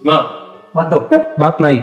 মা ভাত দাও। ভাত নাই।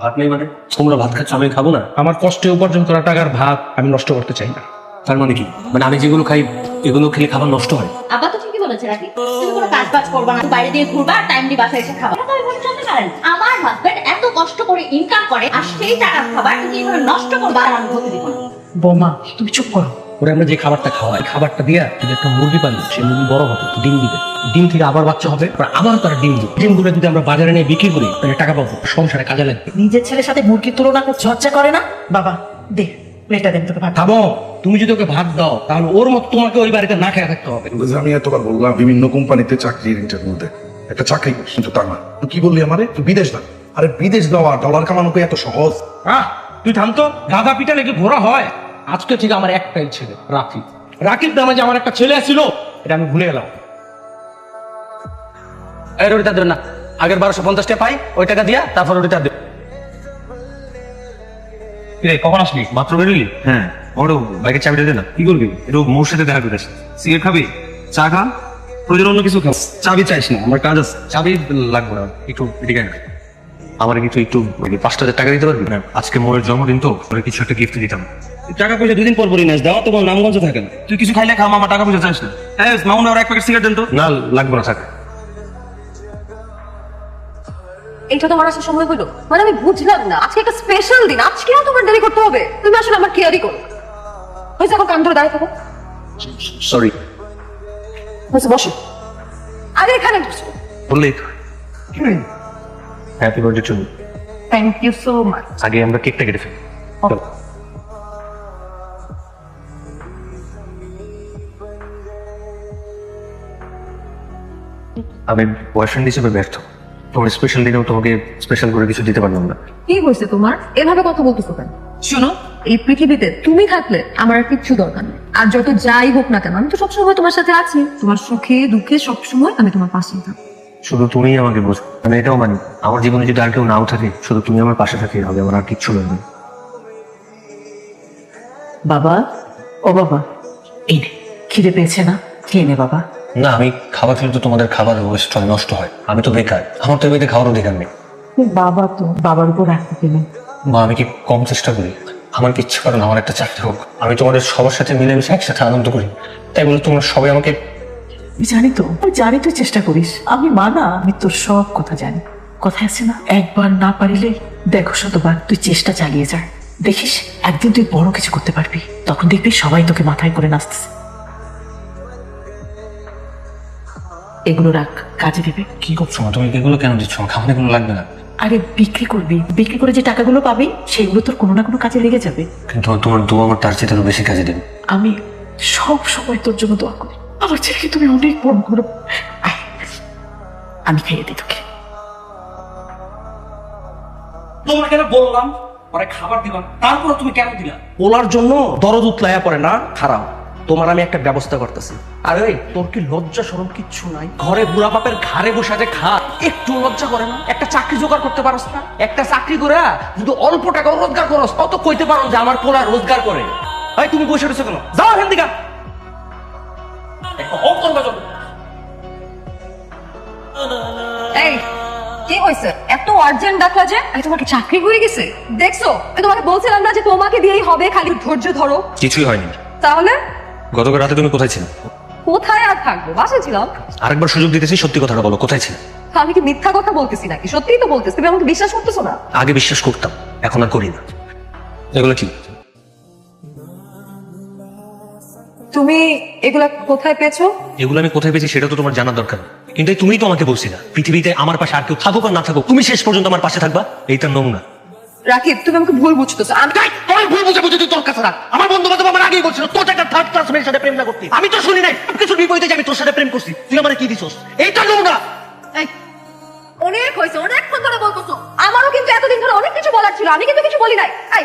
ভাত নেই মানে? তোমরা ভাত খাচ্ছ, আমি খাবো না? আমার কষ্টে উপার্জন করা টাকার ভাত আমি নষ্ট করতে চাই না। তার মানে কি? মানে আমি যেগুলো খাই এগুলো খেলে খাবার নষ্ট হয়? আব্বা তো ঠিকই বলেছে রাখি, তুমি কোনো কাজ বাজ করবা না, বাইরে দিয়ে ঘুরবা আর টাইমলি বাসায় এসে খাবা। এটা এভাবে চলতে পারে না। আমার হাজবেন্ড এত কষ্ট করে ইনকাম করে আর সেই টাকার খাবার তুমি এইভাবে নষ্ট করবা আর আমি হতে দিব না। বৌমা তুমি চুপ করো। ওরে আমরা যে খাবারটা খাওয়াই, খাবারটা দিয়া যদি একটা মুরগি পালি, সেই মুরগি বড় হবে, ডিম দিবে, ডিম থেকে আবার বাচ্চা হবে, আবার তার ডিম দিবে। ডিমগুলো যদি আমরা বাজারে নিয়ে বিক্রি করি তাহলে টাকা পাবো, সংসারে কাজে লাগবে। নিজের ছেলের সাথে মুরগির তুলনা করতে লজ্জা করে না? বাবা দে প্লেটটা দেন তোকে ভাত। খাবো। তুমি যদি ওকে ভাত দাও তাহলে ওর মতো তোমাকে ওই বাড়িতে না খেয়ে থাকতে হবে। আমি এতবার বললাম বিভিন্ন কোম্পানিতে চাকরির ইন্টারভিউ দে, একটা চাকরি কর, কিন্তু তা না। তুই কি বললি আমারে? তুই বিদেশ না। আরে বিদেশ যাওয়া, ডলার কামানো কি এত সহজ? তুই থামতো, গাধা পিটা নাকি ঘোরা হয়। আজকে ঠিক আমার একটাই ছেলে, রাকিব। রাকিব নামে যে আমার একটা ছেলে ছিল এটা আমি ভুলে গেলাম। এই রুটিটা দেবেন না, আগের 1250 টাকা পাই, ওই টাকা দিয়া তারপর রুটিটা দেব। কখন আসলি? মাত্র বেরোলি? হ্যাঁ। ওর বাইকের চাবিটা দে না। কি করবি? একটু মোর সাথে দেখা করে আসি। সিগারেট খাবি? চা খা, প্রয়োজন অন্য কিছু খা। চাবি চাইস না, আমার কাজ আছে। চাবি লাগবে না, একটু এদিকে আয়। আমার কিন্তু একটু 5,000 টাকা দিতে পারবি? আজকে মোয়ের জন্মদিন তো, ওরে কিছু একটা গিফট দিতাম। টাকা পয়সা দুদিন পর পরই নাস, দেওয়া তো কোনো নামগঞ্জ থাকে না। তুই কিছু খাইলে খা, আমার টাকা পয়সা চাইস না। হ্যাঁ মামুন, আর এক প্যাকেট সিগারেট দেন তো। না লাগবে না, থাকে। এটা তোমার আসার সময় হলো? মানে আমি বুঝলাম না, আজকে একটা স্পেশাল দিন, আজকে তোমার দেরি করতে হবে? তুমি আসলে আমার কেয়ারই করো। হয়েছে, এখন কান ধরে দাঁড়িয়ে থাকো। সরি। হয়েছে, বসো। আরে এখানে বসো। বললি happy birthday to. Thank you so much. আগে আমরা কেকটা কেটে ফেলি। চলো। আমি বয়ফ্রেন্ড হিসেবে ব্যর্থ। তোমার স্পেশাল দিনেও তোমাকে স্পেশাল করে কিছু দিতে পারলাম না। কি হয়েছে তোমার? এভাবে কথা বলতেছো কেন? শোনো, এই পৃথিবীতে তুমি থাকলে আমার আর কিচ্ছু দরকার নেই। আর যত যাই হোক না কেন, আমি তো সবসময় তোমার সাথে আছি। তোমার সুখে দুঃখে সবসময় আমি তোমার পাশেই থাকবো। শুধু তুমিই আমাকে বোঝো, আমি এটাও মানি আমার জীবনে যদি আর কেউ নাও থাকে, শুধু তুমি আমার পাশে থাকলেই হবে, আমার আর কিচ্ছু লাগবে না। বাবা, ও বাবা, এই নে, খিদে পেয়েছে না? খেয়ে নে বাবা। না, আমি খাবার খেলে তো তোমাদের খাবার ওয়েস্ট হয়, নষ্ট হয়। আমি তো বেকার, আমার তো এমনিতে খাওয়ার অধিকার নেই। বাবা তো বাবার উপর রাখতে পেলেন। মা, আমি কি কম চেষ্টা করি? আমার কি ইচ্ছে করে না আমার একটা চাকরি হোক? আমি তোমাদের সবার সাথে মিলেমিশে একসাথে আনন্দ করি, তাই বলে তোমরা সবাই আমাকে। আমি জানি তুই চেষ্টা করিস। আমি মানা, আমি তোর সব কথা জানি। কথা আছে না, একবার না পারিলে দেখো শতবার। তুই চেষ্টা চালিয়ে যা, দেখিস একদিন তুই বড় কিছু করতে পারবি। তখন দেখবি সবাই তোকে মাথায় করে নাচতেছে। এগুলো রাখ, কাজে দিবে। কি করছো মা? তুমি এগুলো কেন দিচ্ছ? আমার খাবার এগুলো লাগবে না। আরে বিক্রি করবি, বিক্রি করে যে টাকাগুলো পাবি সেগুলো তোর কোনো না কোনো কাজে লেগে যাবে। কিন্তু তোমার দোয়া আমার তার চেয়ে আরো বেশি কাজে দেবে। আমি সব সময় তোর জন্য দোয়া করি। আমার ছেলেকে তুমি অনেক বড় করো। আয়, আমি খাইয়ে দিই তোকে। তোমার কেন বললাম পরে খাবার দিলাম, তারপর তুমি কেন দিলা? ওলার জন্য দরদ উতলায়া পড়ে না, খারাপ। তোমার আমি একটা ব্যবস্থা করতেছি। আরে তোর কি লজ্জা শরম কিচ্ছু নাই? ঘরে বুড়া বাপের ঘাড়ে বসে যে খা, একটু লজ্জা করে না? একটা চাকরি জোগাড় করতে পারস না? একটা চাকরি করে যদি অল্প টাকা রোজগার করস, তত কইতে পারো যে আমার পোলা রোজগার করে। ভাই তুমি বসে রয়েছো কেন? যাও এখান থেকে। এই কি হয়েছে? এত আর্জেন্ট ডাকলা যে? এই তোমার কি চাকরি হয়ে গেছে? দেখছো, আমি তোমাকে বলছিলাম না যে তোমাকে দিয়েই হবে, খালি ধৈর্য ধরো। কিছুই হয়নি। তাহলে গতকাল রাতে তুমি কোথায় ছিলে? কোথায় আর থাকবো? বাসায় ছিলাম। আরেকবার সুযোগ দিতেছি, সত্যি কথাটা বলো, কোথায় ছিলে? আমি কি মিথ্যা কথা বলতেছি নাকি? সত্যিই তো বলতেছি, তুমি আমাকে বিশ্বাস করতেছো না? আগে বিশ্বাস করতাম, এখন আর করি না। এগুলো কি? তুমি এগুলা কোথায় পেয়েছো? এগুলো আমি কোথায় পেয়েছি সেটা তো তোমার জানার দরকার নেই। কিন্তু তুমি তো আমাকে বলছি না পৃথিবীতে আমার পাশে আর কেউ থাকুক আর না থাকুক, তুমি শেষ পর্যন্ত আমার পাশে থাকবা, এইটা নমুনা। রাকিব, তুমি আমাকে ভুল বুঝতেছো। ভুল বুঝে বুঝে তুই তোর কাছে রাখ। আমার বন্ধু বান্ধব আমার আগেই বলছিল তোর একটা থার্ড ক্লাস মেয়ের সাথে প্রেম না করতে। আমি তো শুনি নাই কিছু বিপরীতে যে আমি তোর সাথে প্রেম করছি। তুই আমার কি দিছস? এইটা নমুনা। এই, অনেক হয়েছে, অনেকক্ষণ ধরে বলতেছো। আমারও কিন্তু এতদিন ধরে অনেক কিছু বলার ছিল, আমি কিন্তু কিছু বলি নাই। এই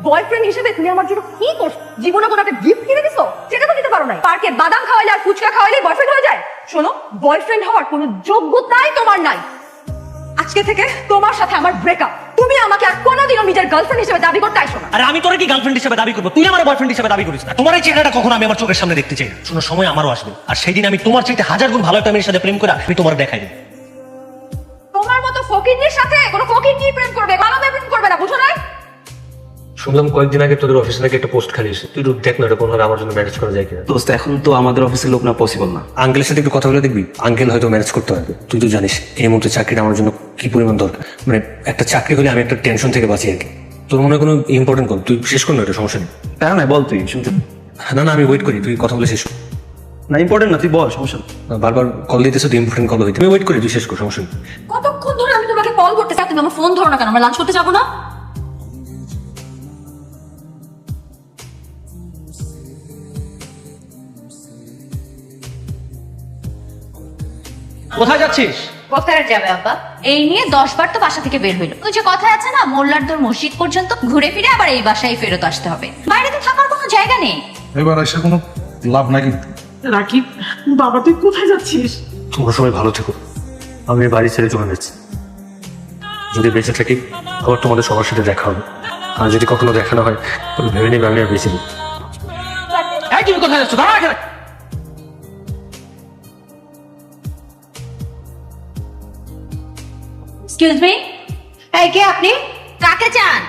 বয়ফ্রেন্ড হিসেবে তুমি আমার জন্য কি করছো? জীবনে কোনো একটা গিফট কিনে দিছো? সেটা তো দিতে পারো নাই। পার্কে বাদাম খাওয়াইলে আর ফুচকা খাওয়াইলে বয়ফ্রেন্ড হয়ে যায়? শোনো, বয়ফ্রেন্ড হওয়ার কোনো যোগ্যতাই তোমার নাই। আজকে থেকে তোমার সাথে আমার ব্রেকআপ। তুমি আমাকে আর কোনোদিনও নিজের গার্লফ্রেন্ড হিসেবে দাবি করতে আসো না। আরে আমি তোরে কি গার্লফ্রেন্ড হিসেবে দাবি করবো? তুই আমার বয়ফ্রেন্ড হিসেবে দাবি করিস না। তোমার এই চেহারাটা কখনো আমি আমার চোখের সামনে দেখতে চাই না। শোনো, সময় আমারও আসবে, আর সেই দিন আমি তোমার চাইতে 1000 গুণ ভালো একটা মেয়ের সাথে প্রেম করে আমি তোমার দেখাই দেব। তোমার মতো ফকিন্নির সাথে কোনো ফকিন্নি প্রেম করবে, ভালো প্রেম করবে না, বুঝো না? শুনলাম কয়েকদিন আগে তোদের অফিসে নাকি একটা পোস্ট খালি এসে, তুই একটু দেখ না এটা কোনোভাবে আমার জন্য ম্যানেজ করা যায় কিনা। দোস্ত এখন তো আমাদের অফিসের লোক না, পসিবল না। আঙ্কেলের সাথে একটু কথা বলে দেখবি, আঙ্কেল হয়তো ম্যানেজ করতে পারবে। তুই তো জানিস এই মুহূর্তে চাকরিটা আমার জন্য কি পরিমাণ দরকার, মানে একটা চাকরি হলে আমি একটা টেনশন থেকে বাঁচি আর কি। তোর মনে হয় কোনো ইম্পর্টেন্ট কল, তুই শেষ কর না, এটা সমস্যা নেই। তাই না, বল তুই শুনতে। না না আমি ওয়েট করি, তুই কথা বলে শেষ কর। না ইম্পর্টেন্ট না, তুই বল, সমস্যা নেই। বারবার কল দিতেছে, তুই ইম্পর্টেন্ট কল হইতে, আমি ওয়েট করি, তুই শেষ কর, সমস্যা নেই। কতক্ষণ ধরে আমি তোমাকে কল করতে চাই, তুমি আমার ফোন ধরো না কেন? আমরা লাঞ্চ করতে যাবো না? কোথায় যাচ্ছিস? কোথায় আর যাবে আব্বা? এই নিয়ে 10 বার তো বাসা থেকে বের হইলো। ওই যে কথা আছে না, মোল্লার দর মসজিদ পর্যন্ত ঘুরে ফিরে আবার এই বাসায় ফেরত আসতে হবে। বাইরে তো থাকার কোনো জায়গা নেই। এবার এসে কোনো লাভ নাই কিন্তু। রাকিব, বাবা তুই কোথায় যাচ্ছিস? তোমরা সবাই ভালো থেকো, আমি এই বাড়ি ছেড়ে চলে যাচ্ছি। যদি বেঁচে থাকি আবার তোমাদের সবার সাথে দেখা হবে, আর যদি কখনো দেখা না হয় তবে ভেবে নিবে আমি আর বেঁচে নেই। এই তুমি কোথায় যাচ্ছ? দাঁড়া এখানে। এক্সকিউজ মি, এই কে আপনি? কাকে চান?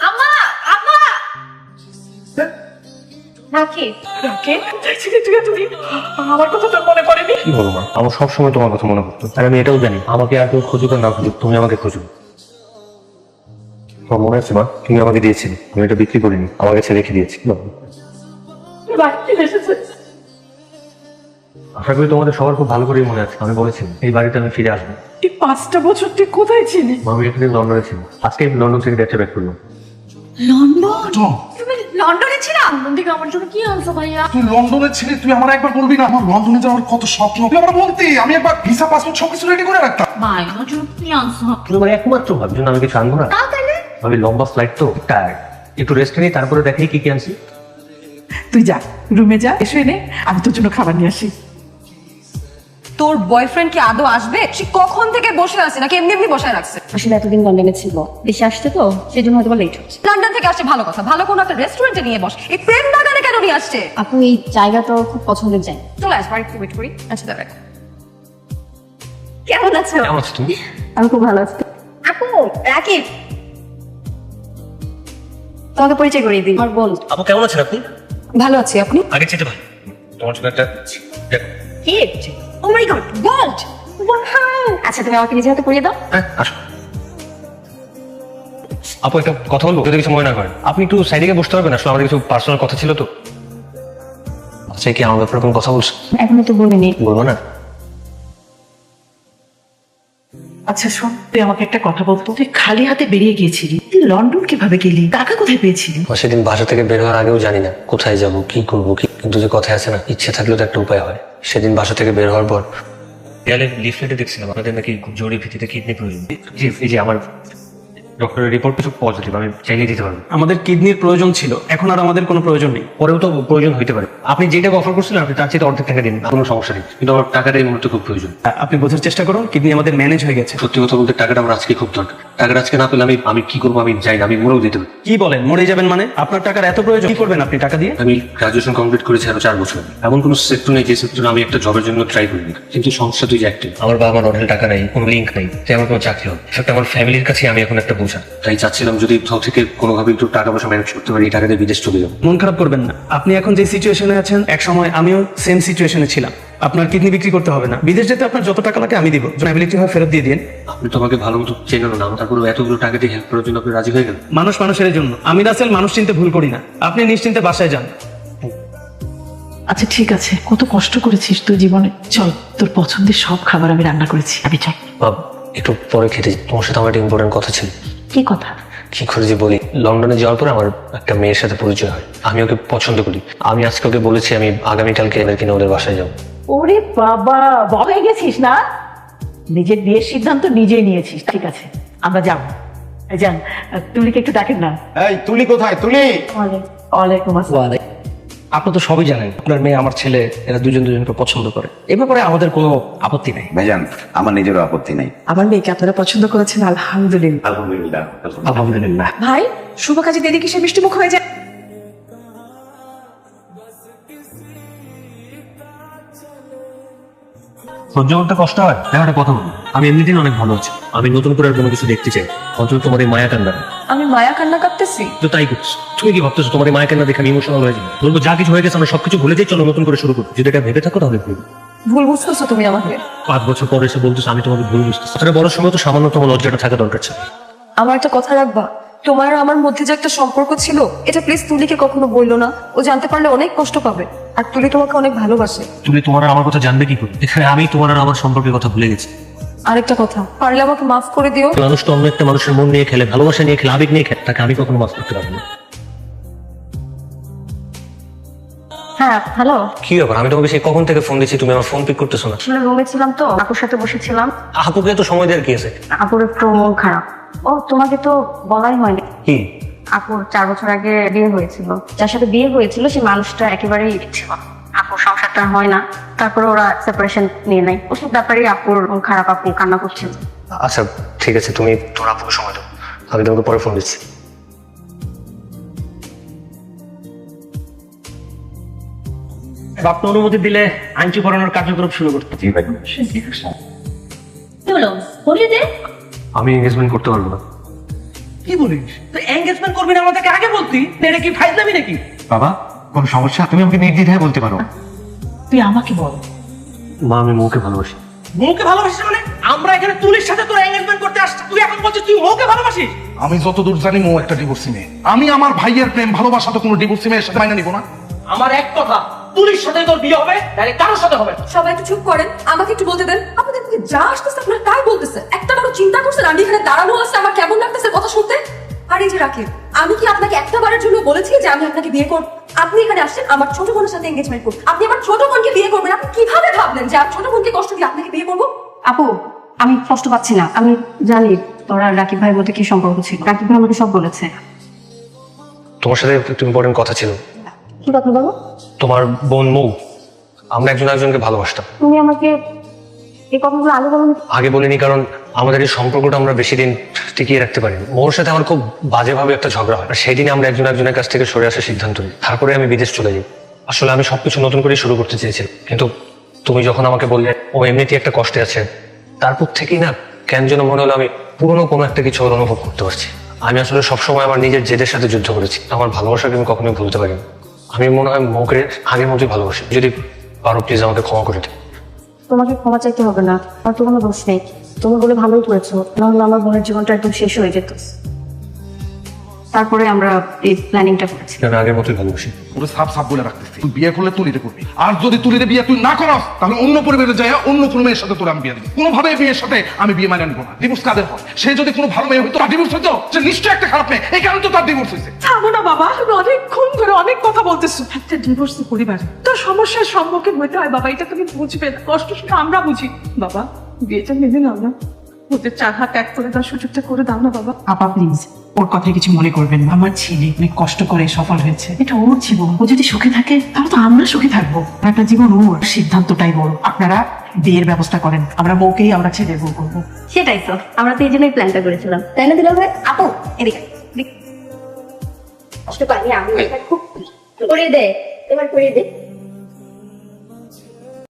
আম্মা, আম্মা। রাকিব, রাকিব, কোথায় ছিলি তুই এতদিন? আমার কথা তোর মনে পড়েনি? কি বলো মা, আমার সবসময় তোমার কথা মনে পড়তো, আর আমি এটাও জানি আমাকে আর কেউ খুঁজুক আর না খুঁজুক, তুমি আমাকে খুঁজো। তোমার মনে আছে মা, তুমি আমাকে দিয়েছিলে, আমি এটা বিক্রি করিনি, আমার কাছে রেখে দিয়েছি। রাকিব এসেছে। আশা করি তোমাদের সবার খুব ভালো করেই মনে আছে, আমি বলেছিলাম এই বাড়িতে আমি ফিরে আসবো। এই 5টা বছর তুই কোথায় ছিলি? আমি এখানে লন্ডনে ছিল, আজকে লন্ডন থেকে ডেটে ব্যাক করলাম। লন্ডন? তুমি লন্ডনে ছিলা? লন্ডন থেকে আমার জন্য কি আনছো ভাইয়া? তুই লন্ডনে ছিলি, তুই আমার একবার বলবি না আমার লন্ডনে যাওয়ার কত স্বপ্ন? তুই আমার বলতি, আমি একবার ভিসা পাসপোর্ট সবকিছু রেডি করে রাখতাম। ভাই, আমার জন্য কি আনছো? তুমি আমার একমাত্র ভাবি, জন্য আমি কিছু আনবো না? তাও তাইলে? ভাবি লম্বা ফ্লাইট তো, টায়ার্ড, একটু রেস্ট নিই, তারপরে দেখি কি কি আনছি। তুই যা রুমে যা, এসে এনে আমি তোর জন্য খাবার নিয়ে আসি। তোর বয়ফ্রেন্ড কি আদৌ আসবে? সে কখন থেকে বসে আছে, নাকি এমনি এমনি বসে রাখছে? আসলে এতদিন লন্ডনে ছিল, দেশে আসছে তো সেই জন্য হয়তো লেট হচ্ছে। লন্ডন থেকে আসছে ভালো কথা, ভালো কোনো একটা রেস্টুরেন্টে নিয়ে বস। এই প্রেম বাগানে কেন নিয়ে আসছে? আপু এই জায়গাটা খুব পছন্দের জায়গা। চলে আস, বাড়িতে ওয়েট করি। আচ্ছা দাঁড়া, কেমন আছো? কেমন আছো তুমি? আমি খুব ভালো আছি। আপু, রাকিব। তোমাকে পরিচয় করিয়ে দিই, আমার বোন। আপু কেমন আছেন আপনি? ভালো আছি, আপনি? আগে চেটে ভাই, তোমার জন্য একটা দেখো। গিফট? ও মাই গড, গোল্ড! আচ্ছা তুমি আমাকে নিজে হাতে পরিয়ে দাও। হ্যাঁ আসো। আপু একটা কথা বলবো, যদি কিছু মনে না করেন, আপনি একটু সাইডে গিয়ে বসতে পারবেন? আসলে আমাদের কিছু পার্সোনাল কথা ছিল তো। আচ্ছা কি আমার ব্যাপারে কোনো কথা বলছো? এখনো তো বলিনি। বলবো না? আচ্ছা শোন, তুই আমাকে একটা কথা বলতো, তুই খালি হাতে বেরিয়ে গিয়েছিলি, তুই লন্ডন কিভাবে গেলি? টাকা কোথায় পেয়েছিলি? সেদিন বাসা থেকে বের হওয়ার আগেও জানি না কোথায় যাব, কি করব, কি, কিন্তু যে কথা আছে না, ইচ্ছে থাকলেও তো একটা উপায় হয়। সেদিন বাসা থেকে বের হওয়ার পর দেয়ালে লিফলেটে দেখছিলাম আপনাদের নাকি খুব জরুরি ভিত্তিতে কিডনি প্রয়োজন। জি এই যে আমার ডক্টরের রিপোর্ট কিছু পজিটিভ, আমি চাইলে দিতে পারবো। আমাদের কিডনির প্রয়োজন ছিল, এখন আর আমাদের কোনো প্রয়োজন নেই। পরেও তো প্রয়োজন হইতে পারে, আপনি যেটা অফার করছিলেন আপনি তার চেয়ে অর্ধেক টাকা দিন, কোনো সমস্যা নেই, কিন্তু আমার টাকাটা এই মুহূর্তে খুব প্রয়োজন। আপনি বোঝার চেষ্টা করুন, কিডনি আমাদের ম্যানেজ হয়ে গেছে। সত্যি কথা বলতে টাকাটা আমার আজকে খুব দরকার, টাকাটা আজকে না পেলে আমি কি করবো আমি জানি না, আমি মরেও দিতে পারি। কি বলেন, মরে যাবেন মানে? আপনার টাকার এত প্রয়োজন, কি করবেন আপনি টাকা দিয়ে? আমি গ্রাজুয়েশন কমপ্লিট করেছি আরো 4 বছর। এমন কোনো সেক্টর নেই যে সেক্টরে আমি একটা জবের জন্য ট্রাই করিনি, কিন্তু সমস্যা তুই যে একটা, আমার বাবা আমার অঢেল টাকা নেই, কোনো লিঙ্ক নেই, তাই আমার কোনো চাকরি হবে। ইনফ্যাক্ট আমার ফ্যামিলির কাছে আমি এখন একটা বোঝা, তাই চাচ্ছিলাম যদি কোথাও থেকে কোনোভাবে একটু টাকা পয়সা ম্যানেজ করতে পারি, এই টাকা দিয়ে বিদেশ চলে যাবো। মন খারাপ করবেন না, আপনি এখন যে সিচুয়েশনে আছেন, এক সময় আমিও সেম সিচুয়েশনে ছিলাম। আপনার কিডনি বিক্রি করতে হবে না, বিদেশ যেতে আপনার যত টাকা লাগে আমি দিব, অ্যাবিলিটি হয় ফেরত দিয়ে দিন। আপনি তো আমাকে ভালো মতো চেনেন না, তারপরে এতগুলো টাকা দিয়ে হেল্প করার জন্য আপনি রাজি হয়ে গেলেন। মানুষ মানুষের জন্য, আমি রাসেল মানুষ চিনতে ভুল করি না। আপনি নিশ্চিন্তে বাসায় যান। আচ্ছা ঠিক আছে, কত কষ্ট করেছিস তুই জীবনে। চল, তোর পছন্দের সব খাবার আমি রান্না করেছি, আমি চল। বাব একটু পরে খেতে যাই। তোমার সাথে আমার একটা ইম্পর্টেন্ট কথা ছিল। কি কথা? কি করে যে বলি, লন্ডনে যাওয়ার পর আমার একটা মেয়ের সাথে পরিচয় হয়, আমি ওকে পছন্দ করি। আমি আজকে ওকে বলেছি আমি আগামীকালকে এদের কিনে ওদের বাসায় যাবো। ওরে বাবা, বড় হয়ে গেছিস না? নিজের বিয়ের সিদ্ধান্ত নিজেই নিয়েছিস, ঠিক আছে আমরা যাবো। যান, তুলিকে একটু ডাকেন না। এই তুলি কোথায়? তুলি ওয়ালাইকুম আসসালাম। আপনি তো সবই জানেন, আপনার মেয়ে আমার ছেলে, এরা দুজন দুজনকে পছন্দ করে। এ ব্যাপারে আমাদের কোনো আপত্তি নেই। ভাইজান আমার নিজেরও আপত্তি নাই। আমার মেয়েকে আপনারা পছন্দ করেছেন, আলহামদুলিল্লাহ। আলহামদুলিল্লাহ। আলহামদুলিল্লাহ। ভাই, শুভ কাজে দেরি কিসে মিষ্টি মুখ হয়ে যায়? সহ্য করতে কষ্ট হয়, দেখো একটা কথা বলি, আমি এমনিদিন অনেক ভালো আছি, আমি নতুন করে আর কোনো কিছু দেখতে চাই, অন্তত তোমার এই মায়া কান্না। আমি মায়া কান্না কাটতেছি? তো তাই করছো, তুমি কি ভাবতেছো তোমার এই মায়া কান্না দেখে আমি ইমোশনাল হয়ে যাবো? বলবো যা কিছু হয়ে গেছে আমরা সবকিছু ভুলে যাই, চলো নতুন করে শুরু করি। যদি এটা ভেবে থাকো তাহলে ভুল। ভুল বুঝতেছো তুমি আমাকে? 5 বছর পরে এসে বলতেছো আমি তোমাকে ভুল বুঝতেছি। আসলে বড় সময় তো সামান্যতম লজ্জাটা থাকা দরকার ছিল। আমার একটা কথা রাখবা, তোমার আর আমার মধ্যে যে একটা সম্পর্ক ছিল এটা প্লিজ তুলিকে কখনো বললো না, ও জানতে পারলে অনেক কষ্ট পাবে। আর তুলি তোমাকে অনেক ভালোবাসে। তুমি তোমার আর আমার কথা জানবে কি করে? এখানে আমি তোমার আর আমার সম্পর্কের কথা ভুলে গেছি। আরেকটা কথা, পারলে আমাকে মাফ করে দিও। মানুষ তো অন্য একটা মানুষের মন নিয়ে খেলে, ভালোবাসা নিয়ে খেলে, আবেগ নিয়ে খেলে, তাকে আমি কখনো মাফ করতে পারবো না। হ্যাঁ হ্যালো, কি ব্যাপার? আমি তোমাকে সেই কখন থেকে ফোন দিচ্ছি, তুমি আমার ফোন পিক করতেছো না। আসলে রুমে ছিলাম তো, আপুর সাথে বসেছিলাম। আপুকে তো সময় দেওয়ার কি আছে? আপুর একটু মন খারাপ। ও তোমাকে তো বলাই হয়নি, কি? আপুর 4 বছর আগে বিয়ে হয়েছিল, যার সাথে বিয়ে হয়েছিল সেই মানুষটা একেবারেই ছিল। আপুর সংসারটা হয় না, তারপরে ওরা সেপারেশন নিয়ে নেয়। ওসব ব্যাপারে আপুর মন খারাপ, আপু কান্না করছিল। আচ্ছা ঠিক আছে, তুমি তোমার আপুকে সময় দাও, আমি তোমাকে পরে ফোন দিচ্ছি। আপনি অনুমতি দিলে আইনটি পড়ানোর কার্যক্রম শুরু করতে। কি হলো, বলি দে। আমি এঙ্গেজমেন্ট করতে পারবো না। কি বলিস তুই? এঙ্গেজমেন্ট করবি না আমাদেরকে আগে বলতি? এটা কি ফাইজলামি নাকি? বাবা কোন সমস্যা? তুমি আমাকে নির্দ্বিধায় বলতে পারো। তুই আমাকে বল। মা আমি মৌকে ভালোবাসি। মৌকে ভালোবাসিস মানে? আমরা এখানে তুলির সাথে তোর এঙ্গেজমেন্ট করতে আসছি, তুই এখন বলছিস তুই মৌকে ভালোবাসিস? আমি যতদূর জানি মৌ একটা ডিভোর্সি মেয়ে। আমি আমার ভাইয়ের প্রেম ভালোবাসা তো কোনো ডিভোর্সি মেয়ের সাথে মাইনে নিব না। আমার এক কথা, তুলির সাথে তোর বিয়ে হবে, তাহলে কারোর সাথে হবে না। সবাই একটু চুপ করেন, আমাকে একটু বলতে দেন। আপনাদের মুখে যা আসতেছে আপনারা তাই বলতেছে। একটা বারো চিন্তা করছেন আমি এখানে দাঁড়ানো আছে আমার কেমন লাগতেছে কথা শুনতে? আর এই যে রাকিব, আমি কি আপনাকে একটা বারের জন্য বলেছি যে আমি আপনাকে বিয়ে করব? আপনি এখানে আসছেন আমার ছোট বোনের সাথে এঙ্গেজমেন্ট করতে। আপনি আমার ছোট বোনকে বিয়ে করবেন? আপনি কিভাবে ভাবলেন যে আমার ছোট বোনকে কষ্ট দিয়ে আপনাকে বিয়ে করবো? আপু আমি কষ্ট পাচ্ছি না, আমি জানি তোরা রাকিব ভাইয়ের মধ্যে কি সম্পর্ক ছিল। রাকিব ভাই আমাকে সব বলেছে। তোমার সাথে একটু ইম্পর্টেন্ট কথা ছিল। কি কথা বলো? তোমার বোন মৌ, আমরা একজন একজনকে ভালোবাসতাম। তুমি আমাকে এই কথাগুলো আগে বলনি। আগে বলিনি কারণ আমাদের এই সম্পর্কটা আমরা বেশি দিন টিকিয়ে রাখতে পারিনি। মৌর সাথে আমার খুব বাজেভাবে একটা ঝগড়া হয়, আর সেই দিনে আমরা একজন একজনের কাছ থেকে সরে আসার সিদ্ধান্ত নিই। তারপরে আমি বিদেশ চলে যাই। আসলে আমি সবকিছু নতুন করে শুরু করতে চেয়েছিলাম, কিন্তু তুমি যখন আমাকে বললে ও এমনিতেই একটা কষ্টে আছে, তারপর থেকেই না কেন যেন মনে হলো আমি পুরনো কোনো একটা কিছু ওর অনুভব করতে পারছি। আমি আসলে সবসময় আমার নিজের জেদের সাথে যুদ্ধ করেছি, আমার ভালোবাসাকে আমি কখনোই ভুলতে পারিনি। আমি মনে হয় মৌকে আগের মতোই ভালোবাসি। যদি পারো প্লিজ আমাকে ক্ষমা করে দিও। তোমাকে ক্ষমা চাইতে হবে না, আমার তো কোনো দোষ নেই। তুমি বলে ভালোই করেছো, নাহলে আমার বোনের জীবনটা একদম শেষ হয়ে যেত। তারপরে আমরা এই প্ল্যানিংটা করেছি। আমি আগের মতোই ভালোবাসি। পুরো সাপ সাপ বলে রাখতেছি, তুই বিয়ে করলে তুলিতে করবি, আর যদি তুলিতে বিয়ে তুই না করস তাহলে অন্য পরিবারে যায় অন্য কোনো মেয়ের সাথে তোর আমি বিয়ে দিবি। কোনোভাবে বিয়ের সাথে আমি বিয়ে মানে নিব না। ডিভোর্স কাদের হয়? সে যদি কোনো ভালো মেয়ে হইতো তার ডিভোর্স হইতো? সে নিশ্চয়ই একটা খারাপ মেয়ে, এই কারণে তো তার ডিভোর্স হয়েছে। থামো না বাবা, তুমি অনেকক্ষণ ধরে অনেক কথা বলতেছো। একটা ডিভোর্সি পরিবার তোর সমস্যার সম্মুখীন হইতে হয় বাবা, এটা তুমি বুঝবে না। কষ্ট শুনে আমরা বুঝি বাবা, বিয়েটা মেনে নাও না। ওদের 4 হাত এক করে দেওয়ার সুযোগটা করে দাও না বাবা। আপা প্লিজ ওর কথায় কিছু মনে করবেন না। আমার ছেলে অনেক কষ্ট করে সফল হয়েছে, এটা ওর জীবন। ও যদি সুখে থাকে তাহলে তো আমরা সুখে থাকবো। একটা জীবন ওর, সিদ্ধান্তটাই বড়। আপনারা বিয়ের ব্যবস্থা করেন, আমরা বউকেই আমরা ছেলে বউ করবো। সেটাই তো, আমরা তো এই জন্যই প্ল্যানটা করেছিলাম, তাই না দিলাম ভাই? আপু এদিকে কষ্ট পাইনি আমি, খুব করে দে, এবার করে দে।